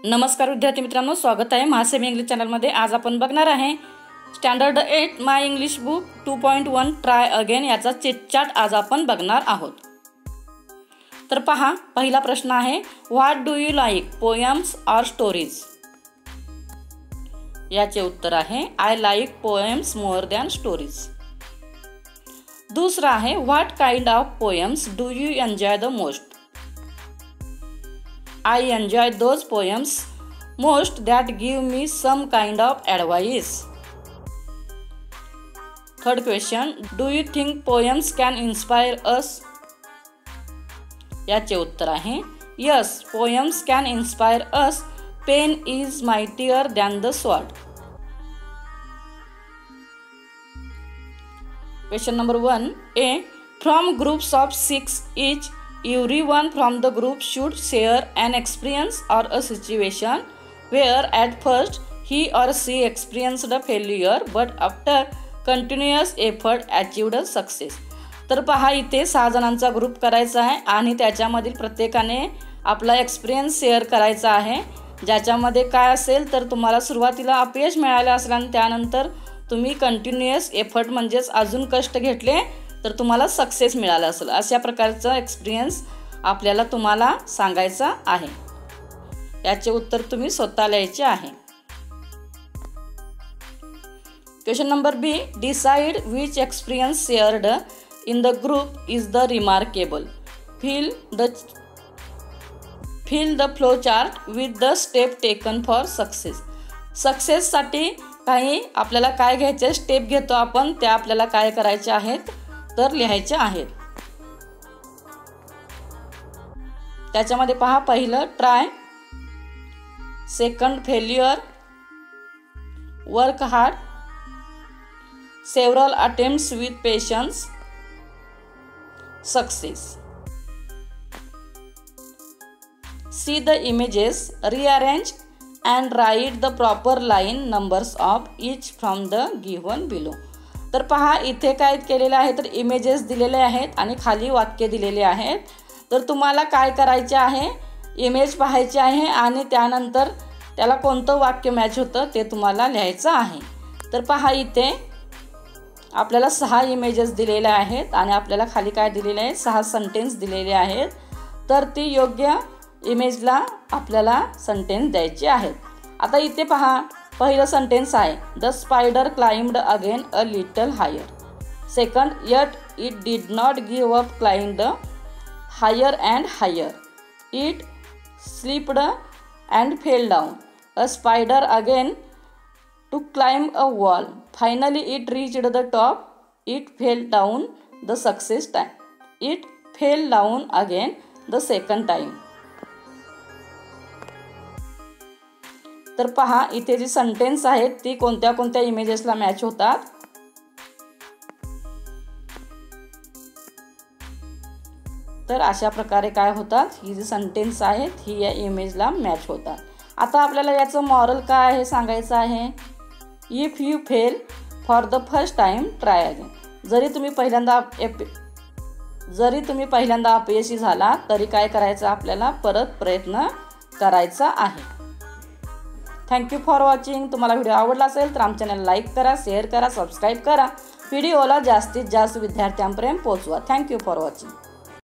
नमस्कार विद्यार्थी मित्रांनो, स्वागत आहे महासेमी इंग्लिश चॅनलमध्ये। आज आपण बघणार आहे स्टँडर्ड 8 माय इंग्लिश बुक 2.1 ट्राय अगेन याचा चिटचॅट आज आपण बघणार आहोत। तर पहा, पहिला प्रश्न आहे, what do you like, poems or stories? याचे उत्तर आहे I like poems more than stories. दुसरा आहे, what kind of poems do you enjoy the most? I enjoy those poems most that give me some kind of advice. Third question, do you think poems can inspire us? याचे उत्तर आहे yes, poems can inspire us. Pen is mightier than the sword. Question number 1 A. From groups of 6 each, everyone from the group should share an experience or a situation where at first he or she experienced a failure but after continuous effort achieved a success. तर पहा, इथे 6 जणांचा group करायचा आहे आणि त्याच्यामधील प्रत्येकाने आपला एक्सपिरियन्स शेअर करायचा आहे, ज्याच्यामध्ये काय असेल तर तुम्हाला सुरुवातीला अपयश मिळालं असेल आणि त्यानंतर तुम्ही कंटिन्युअस एफर्ट म्हणजेच अजून कष्ट घेतले तर तुम्हाला सक्सेस मिळाला असेल, अशा प्रकारचा एक्सपिरियन्स आपल्याला तुम्हाला सांगायचा आहे। याचे उत्तर तुम्ही स्वतः लिहायचे आहे। Question number B, decide which experience shared in the group is the remarkable. Fill the flow chart with the step taken for success. सक्सेससाठी काही आपल्याला काय घ्यायचे स्टेप घेतो आपण, त्या आपल्याला काय करायचे आहेत तर लिहायचे आहेत। त्याच्यामध्ये पहा, पहिलं try, second failure, work hard, several attempts with patience, success. See the images, rearrange and write the proper line numbers of each from the given below. तर पहा, इथे काय केलेले आहे तर इमेजेस दिलेले आहेत आणि खाली वाक्य दिलेले आहेत। तर तुम्हाला काय करायचे आहे, इमेज पाहायचे आहे आणि त्यानंतर त्याला कोणतं वाक्य मॅच होतं ते तुम्हाला लिहायचं आहे। तर पहा, इथे आपल्याला 6 इमेजेस दिलेले आहेत आणि आपल्याला खाली काय दिलेले आहे, 6 सेंटेन्स दिलेले आहेत। तर ती योग्य इमेजला आपल्याला सेंटेन्स द्यायचे आहेत। आता इथे पहा, पहिलं सेंटेन्स आहे, the spider climbed again a little higher. Second, yet it did not give up climbed higher and higher. It slipped and fell down. A spider again to climb a wall. Finally it reached the top. It fell down the success time. It fell down again the second time. तर पहा, इथे जी sentence आहेत ती कोणत्या कोणत्या इमेजेसला match होतात. तर अशा प्रकारे काय होतात, ही जी सेंटेन्स आहेत ही या इमेजला मॅच होतात। आता आपल्याला याचं मॉरल काय आहे सांगायचं आहे, if you fail for the first time try again. जरी तुम्ही पहिल्यांदा अपयशी झाला तरी काय करायचं, आपल्याला परत प्रयत्न करायचा आहे। Thank you for watching. तुम्हाला व्हिडिओ आवडला असेल तर आमच्या चॅनल लाईक करा, शेअर करा, सबस्क्राईब करा. व्हिडिओला जास्तीत जास्त विद्यार्थ्यांपर्यंत पोहोचवा. Thank you for watching.